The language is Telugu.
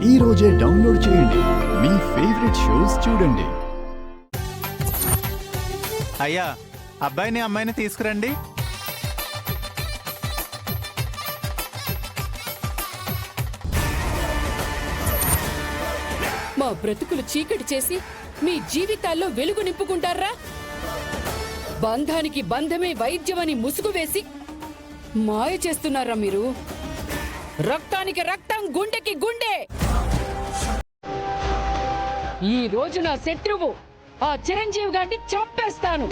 ఈ రోజే డౌన్లోడ్ చేయండి. మీ ఫేవరెట్ షోస్ చూడండి. అయ్యా, అబ్బాయిని అమ్మాయిని తీసుకురండి. మా బ్రతుకులు చీకటి చేసి మీ జీవితాల్లో వెలుగు నింపుకుంటారా? బంధానికి బంధమే వైద్యమని ముసుగు వేసి మాయ చేస్తున్నారా మీరు? రక్తానికి రక్తం, గుండెకి గుండె. ఈ రోజు నా శత్రువు ఆ చిరంజీవి గారిని చంపేస్తాను.